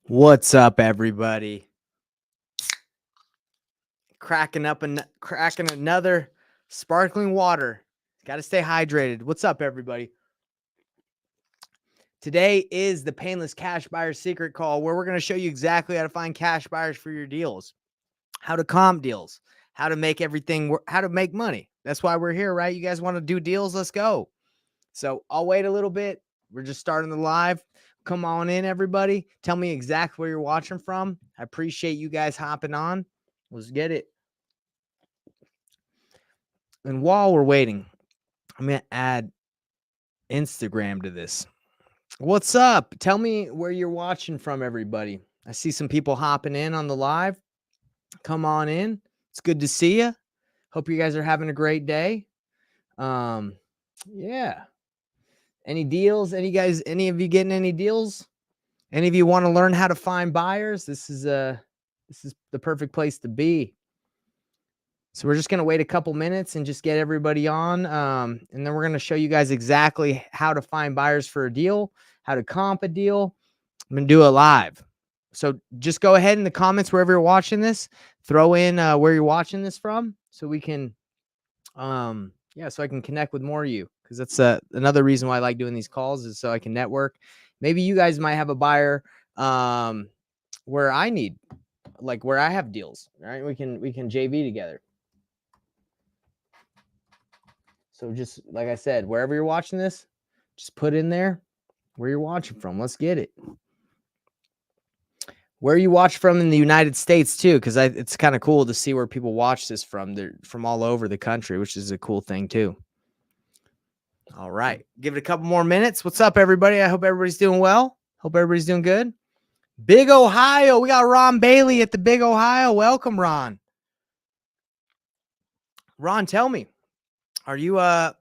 What's up, everybody? Cracking another sparkling water. Got to stay hydrated. What's up, everybody? Today is the Painless Cash Buyer Secret Call, where we're going to show you exactly how to find cash buyers for your deals, how to comp deals, how to make everything, how to make money. That's why we're here, right? You guys want to do deals? Let's go. So I'll wait a little bit. We're just starting the live. Come on in, everybody. Tell me exactly where you're watching from. I appreciate you guys hopping on. Let's get it. And while we're waiting, I'm going to add Instagram to this. What's up? Tell me where you're watching from, everybody. I see some people hopping in on the live. Come on in. It's good to see you. Hope you guys are having a great day. Yeah. Any deals? Any of you getting any deals? Any of you want to learn how to find buyers? This is the perfect place to be. So we're just going to wait a couple minutes and just get everybody on. And then we're going to show you guys exactly how to find buyers for a deal, how to comp a deal. I'm going to do it live. So just go ahead in the comments wherever you're watching this, throw in where you're watching this from so we can, so I can connect with more of you. Because that's another reason why I like doing these calls is so I can network. Maybe you guys might have a buyer where I need, like where I have deals, right? We can JV together. So just like I said, wherever you're watching this, just put in there where you're watching from. Let's get it. Where you watch from in the United States too, because it's kind of cool to see where people watch this from. They're from all over the country, which is a cool thing too. All right, give it a couple more minutes. What's up, everybody? I hope everybody's doing well. Hope everybody's doing good. Big Ohio, we got Ron Bailey at the Big Ohio. Welcome, Ron. Ron, tell me, are you how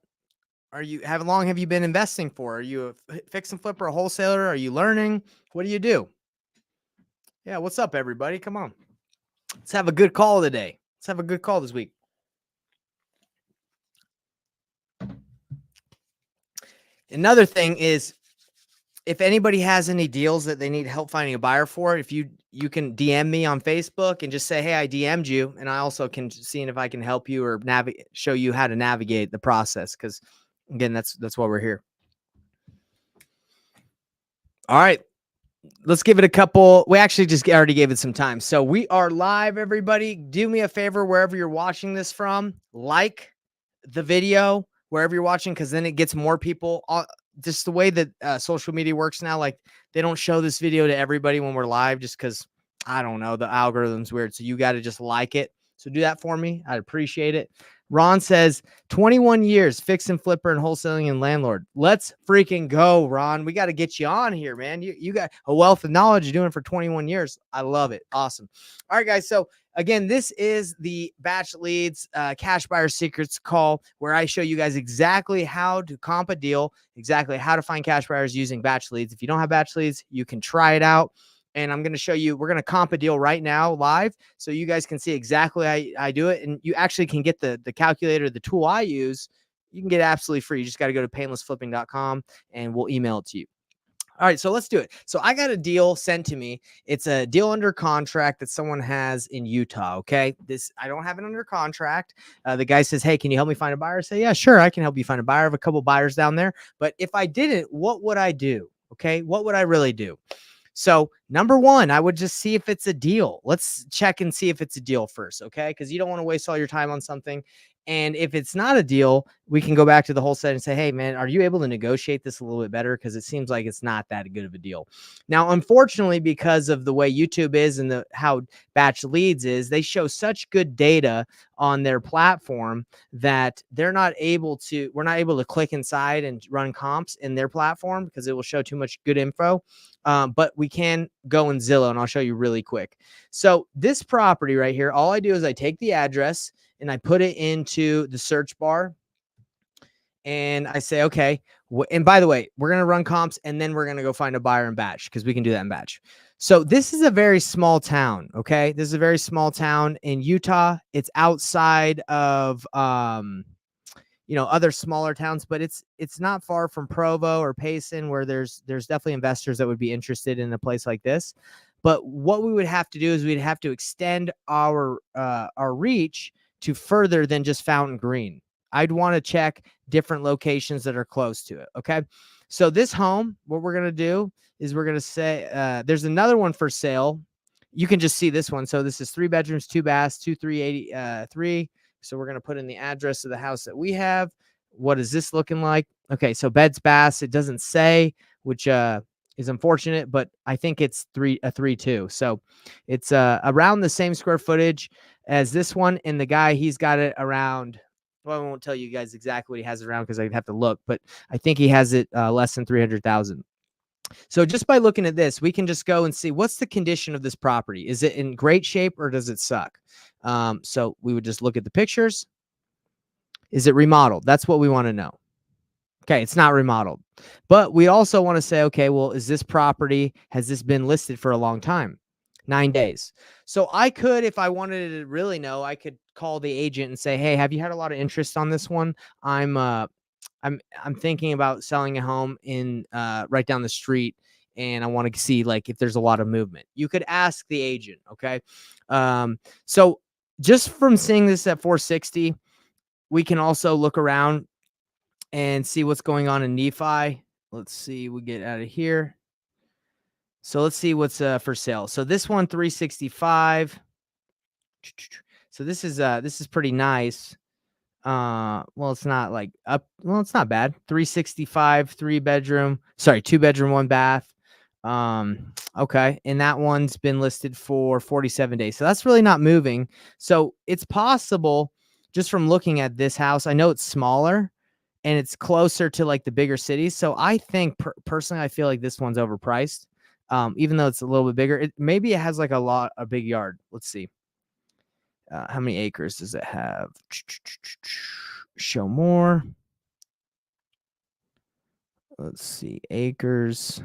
long have you been investing for? Are you a fix and flipper, a wholesaler? Are you learning? What do you do? Yeah, what's up, everybody? Come on. Let's have a good call today. Let's have a good call this week. Another thing is, if anybody has any deals that they need help finding a buyer for, if you can DM me on Facebook and just say, hey, I DM'd you. And I also can see if I can help you or show you how to navigate the process. Because again, that's why we're here. All right. Let's give it a couple. We actually just already gave it some time. So we are live, everybody. Do me a favor, wherever you're watching this from, like the video wherever you're watching, because then it gets more people. Just the way that social media works now, like they don't show this video to everybody when we're live just because, I don't know, the algorithm's weird. So you got to just like it. So do that for me. I'd appreciate it. Ron says 21 years, fix and flipper and wholesaling and landlord. Let's freaking go, Ron. We got to get you on here, man. You got a wealth of knowledge. You're doing it for 21 years. I love it. Awesome. All right, guys. So again, this is the Batch Leads Cash Buyer Secrets call, where I show you guys exactly how to comp a deal, exactly how to find cash buyers using Batch Leads. If you don't have Batch Leads, you can try it out. And I'm going to show you, we're going to comp a deal right now live so you guys can see exactly how I do it. And you actually can get the calculator, the tool I use. You can get it absolutely free. You just got to go to painlessflipping.com and we'll email it to you. All right, so let's do it. So I got a deal sent to me. It's a deal under contract that someone has in Utah, okay? I don't have it under contract. The guy says, hey, can you help me find a buyer? I say, yeah, sure, I can help you find a buyer. I have a couple buyers down there. But if I didn't, what would I do? Okay, what would I really do? So number one, I would just see if it's a deal. Let's check and see if it's a deal first, okay? Because you don't want to waste all your time on something. And if it's not a deal, we can go back to the whole set and say, hey, man, are you able to negotiate this a little bit better? Because it seems like it's not that good of a deal. Now, unfortunately, because of the way YouTube is and how Batch Leads is, they show such good data on their platform that we're not able to click inside and run comps in their platform because it will show too much good info. But we can go in Zillow, and I'll show you really quick. So this property right here, all I do is I take the address and I put it into the search bar and I say, okay. And by the way, we're going to run comps and then we're going to go find a buyer in Batch because we can do that in Batch. So this is a very small town. Okay. This is a very small town in Utah. It's outside of, other smaller towns, but it's not far from Provo or Payson, where there's definitely investors that would be interested in a place like this. But what we would have to do is we'd have to extend our reach to further than just Fountain Green. I'd want to check different locations that are close to it. Okay. So this home, what we're going to do is we're going to say there's another one for sale. You can just see this one. So this is 3 bedrooms, 2 baths, 2383. So we're going to put in the address of the house that we have. What is this looking like? Okay. So beds, baths, it doesn't say, which is unfortunate, but I think it's 3.2. So it's around the same square footage as this one. And the guy, he's got it around, well, I won't tell you guys exactly what he has it around because I'd have to look, but I think he has it less than 300,000. So just by looking at this, we can just go and see what's the condition of this property. Is it in great shape or does it suck? So we would just look at the pictures. Is it remodeled? That's what we want to know. Okay, it's not remodeled. But we also want to say, okay, well, is this property, has this been listed for a long time? 9 days. So I could, if I wanted to really know, I could call the agent and say, hey, have you had a lot of interest on this one? I'm thinking about selling a home in right down the street, and I want to see like if there's a lot of movement. You could ask the agent, okay? So just from seeing this at 460, we can also look around and see what's going on in Nephi. Let's see, we get out of here. So let's see what's for sale. So this one 365. So this is pretty nice. Well, it's not like up, well, it's not bad. 365, 3 bedroom, sorry, 2 bedroom, 1 bath. Okay, and that one's been listed for 47 days. So that's really not moving. So it's possible just from looking at this house, I know it's smaller and it's closer to like the bigger cities. So I think personally, I feel like this one's overpriced. Even though it's a little bit bigger, maybe it has like a big yard. Let's see. How many acres does it have? Show more. Let's see. Acres.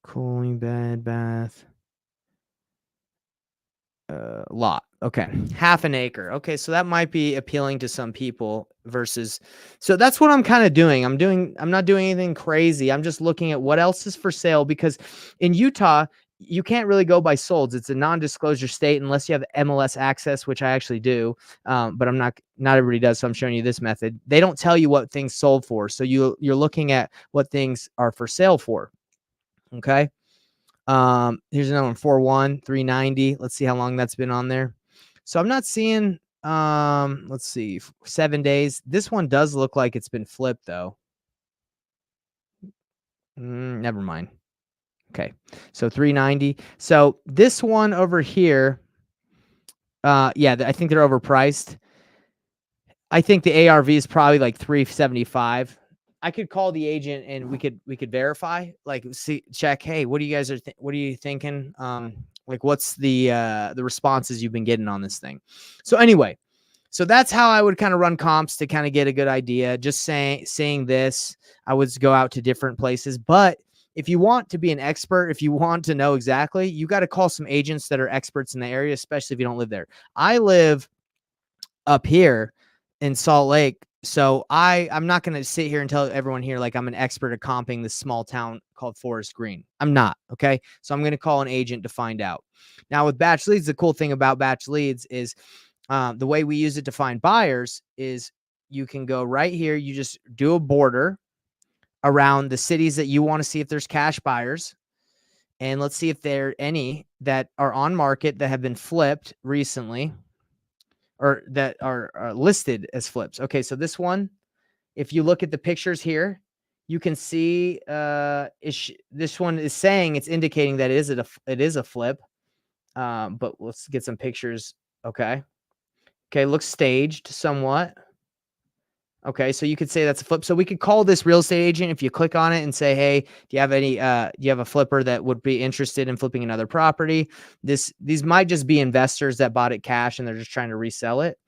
Cooling bed, bath. Lot. Okay. Half an acre. Okay. So that might be appealing to some people versus. So that's what I'm kind of doing. I'm not doing anything crazy. I'm just looking at what else is for sale because in Utah, you can't really go by solds. It's a non-disclosure state unless you have MLS access, which I actually do. But not everybody does. So I'm showing you this method. They don't tell you what things sold for. So you're looking at what things are for sale for. Okay. Here's another one, 4-1, 390. Let's see how long that's been on there. So I'm not seeing, let's see, 7 days. This one does look like it's been flipped though. Never mind. Okay. So 390. So this one over here, yeah, I think they're overpriced. I think the ARV is probably like 375. I could call the agent and we could verify, like check, hey, what do you guys what are you thinking? Like what's the responses you've been getting on this thing? So anyway, so that's how I would kind of run comps to kind of get a good idea. Just saying this, I would go out to different places. But if you want to be an expert, if you want to know exactly, you got to call some agents that are experts in the area, especially if you don't live there. I live up here in Salt Lake. So I'm not going to sit here and tell everyone here like I'm an expert at comping this small town called Forest Green. I'm not. Okay. So I'm going to call an agent to find out. Now with batch leads, the cool thing about batch leads is the way we use it to find buyers is you can go right here. You just do a border around the cities that you want to see if there's cash buyers. And let's see if there are any that are on market that have been flipped recently or that are listed as flips. Okay, so this one, if you look at the pictures here, you can see this one is saying it's indicating that it is a flip. But let's get some pictures. Okay, looks staged somewhat. Okay, so you could say that's a flip. So we could call this real estate agent if you click on it and say, hey, do you have a flipper that would be interested in flipping another property? These might just be investors that bought it cash and they're just trying to resell it.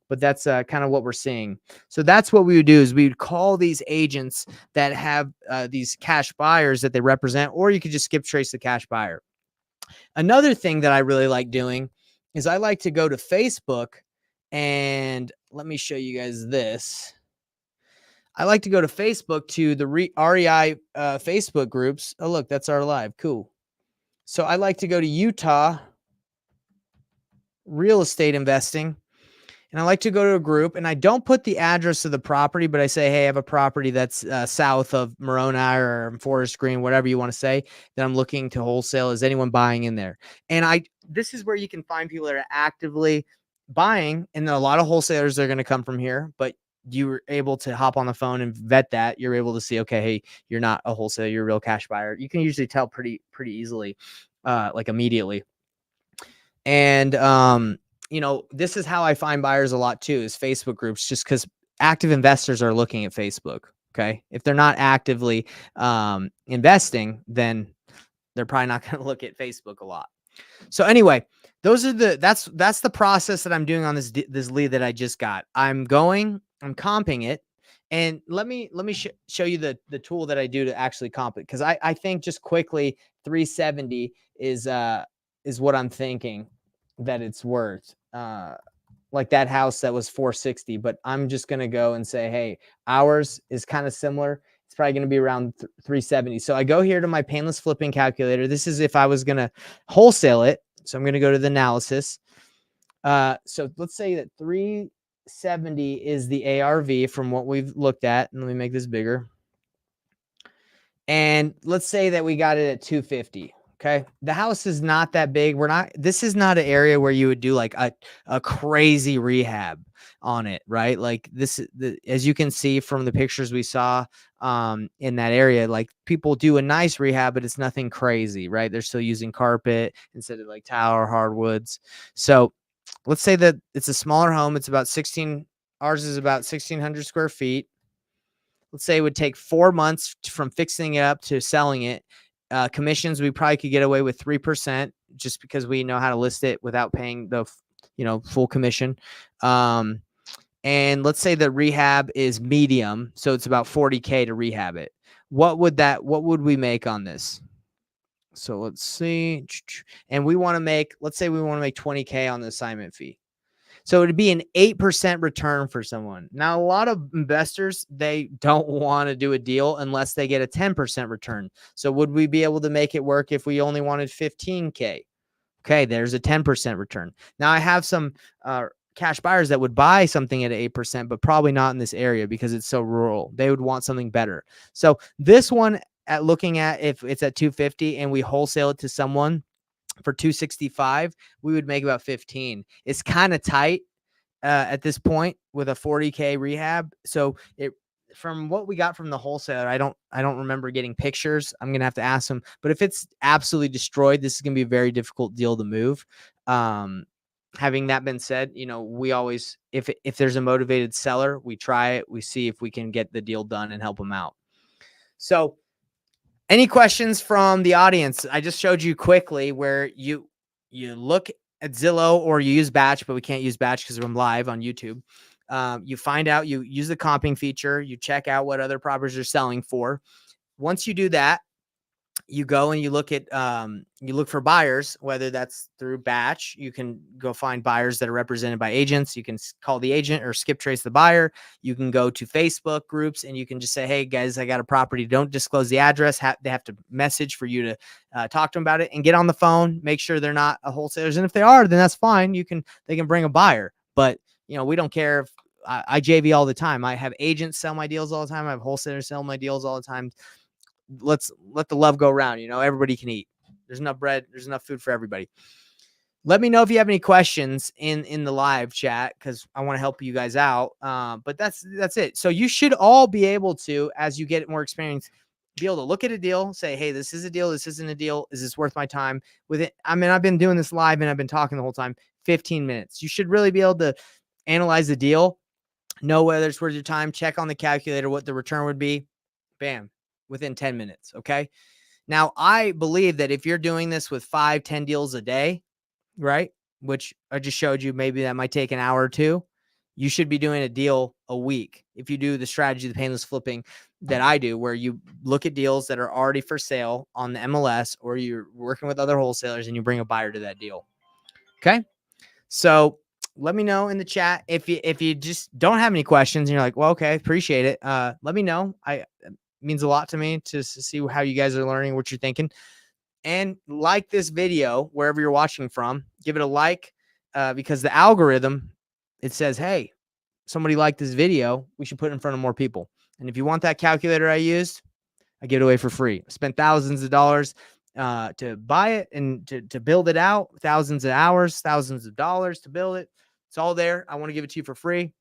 But that's kind of what we're seeing. So that's what we would do is we would call these agents that have these cash buyers that they represent, or you could just skip trace the cash buyer. Another thing that I really like doing is I like to go to Facebook and let me show you guys this. I like to go to Facebook to the REI Facebook groups. Oh, look, that's our live. Cool. So I like to go to Utah real estate investing. And I like to go to a group, and I don't put the address of the property, but I say, hey, I have a property that's south of Moroni or Forest Green, whatever you want to say, that I'm looking to wholesale. Is anyone buying in there? And this is where you can find people that are actively buying, and a lot of wholesalers are going to come from here, but you're able to hop on the phone and vet that. You're able to see, okay, hey, you're not a wholesaler, you're a real cash buyer. You can usually tell pretty easily, like immediately. And this is how I find buyers a lot too, is Facebook groups, just because active investors are looking at Facebook. Okay. If they're not actively investing, then they're probably not going to look at Facebook a lot. So anyway, those are that's the process that I'm doing on this lead that I just got. I'm comping it. And let me show you the tool that I do to actually comp it. Cause I think just quickly 370 is what I'm thinking that it's worth. Like that house that was 460, but I'm just going to go and say, hey, ours is kind of similar. It's probably going to be around 370. So I go here to my Payneless flipping calculator. This is if I was going to wholesale it. So I'm going to go to the analysis. So let's say that 370 is the ARV from what we've looked at. And let me make this bigger. And let's say that we got it at 250. Okay. The house is not that big. This is not an area where you would do like a crazy rehab on it, right? Like as you can see from the pictures we saw in that area, like people do a nice rehab, but it's nothing crazy, right? They're still using carpet instead of like tile or hardwoods. So let's say that it's a smaller home. It's about ours is about 1,600 square feet. Let's say it would take 4 months from fixing it up to selling it. Commissions, we probably could get away with 3% just because we know how to list it without paying the full commission. And let's say the rehab is medium, so it's about 40K to rehab it. What would we make on this? So let's see. And let's say we want to make 20K on the assignment fee. So it'd be an 8% return for someone. Now, a lot of investors, they don't want to do a deal unless they get a 10% return. So would we be able to make it work if we only wanted 15K? Okay, there's a 10% return. Now I have some cash buyers that would buy something at 8%, but probably not in this area because it's so rural. They would want something better. So this one, looking at if it's at 250 and we wholesale it to someone for 265, we would make about 15. It's kind of tight at this point with a 40K rehab. So from what we got from the wholesaler, I don't remember getting pictures. I'm gonna have to ask them. But if it's absolutely destroyed, this is gonna be a very difficult deal to move. Having that been said, we always, if there's a motivated seller, we try it. We see if we can get the deal done and help them out. So any questions from the audience? I just showed you quickly where you look at Zillow or you use Batch, but we can't use Batch because I'm live on YouTube. You find out, you use the comping feature, you check out what other properties are selling for. Once you do that, you go and you look for buyers, whether that's through Batch. You can go find buyers that are represented by agents. You can call the agent or skip trace the buyer. You can go to Facebook groups and you can just say, hey guys, I got a property. Don't disclose the address. They have to message for you to talk to them about it, and get on the phone. Make sure they're not a wholesalers. And if they are, then that's fine. They can bring a buyer, but we don't care if I JV all the time. I have agents sell my deals all the time. I have wholesalers sell my deals all the time. Let's let the love go around. Everybody can eat. There's enough bread. There's enough food for everybody. Let me know if you have any questions in the live chat, because I want to help you guys out. But that's it. So you should all be able to, as you get more experience, be able to look at a deal, say, hey, this is a deal. This isn't a deal. Is this worth my time? With it, I mean, I've been doing this live and I've been talking the whole time. 15 minutes. You should really be able to analyze the deal, know whether it's worth your time, check on the calculator what the return would be. Bam. Within 10 minutes. Okay. Now, I believe that if you're doing this with 5-10 deals a day, right, which I just showed you, maybe that might take an hour or two, you should be doing a deal a week. If you do the strategy, the painless flipping that I do, where you look at deals that are already for sale on the MLS, or you're working with other wholesalers and you bring a buyer to that deal. Okay. So let me know in the chat if you just don't have any questions and you're like, well, okay, appreciate it. Let me know. It means a lot to me to see how you guys are learning, what you're thinking. and like this video wherever you're watching from. Give it a like because the algorithm, it says, hey, somebody liked this video. We should put it in front of more people. And if you want that calculator I used, I give it away for free. I spent thousands of dollars to buy it and to build it out, thousands of hours, thousands of dollars to build it. It's all there. I want to give it to you for free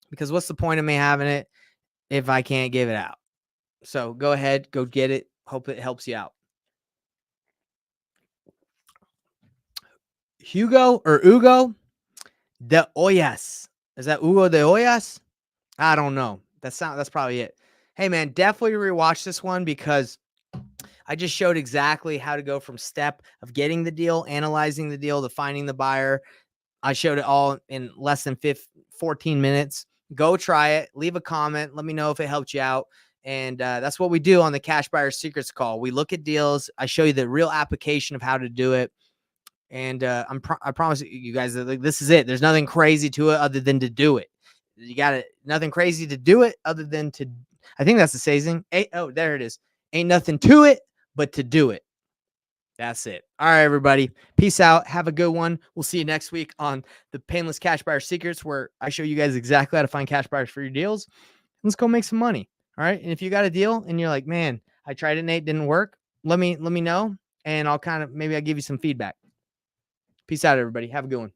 because what's the point of me having it if I can't give it out? So go ahead, go get it. Hope it helps you out. Hugo de Hoyas. Is that Hugo de Hoyas? I don't know. That's probably it. Hey man, definitely rewatch this one because I just showed exactly how to go from step of getting the deal, analyzing the deal, to finding the buyer. I showed it all in less than 14 minutes. Go try it. Leave a comment. Let me know if it helped you out. And that's what we do on the Cash Buyer Secrets call. We look at deals. I show you the real application of how to do it. And I promise you guys that this is it. There's nothing crazy to it other than to do it. You got it. Nothing crazy to do it other than to. I think that's the saying. Oh, there it is. Ain't nothing to it but to do it. That's it. All right, everybody. Peace out. Have a good one. We'll see you next week on the Painless Cash Buyer Secrets, where I show you guys exactly how to find cash buyers for your deals. Let's go make some money. All right. And if you got a deal and you're like, man, I tried it, Nate, didn't work. Let me know, and I'll give you some feedback. Peace out, everybody. Have a good one.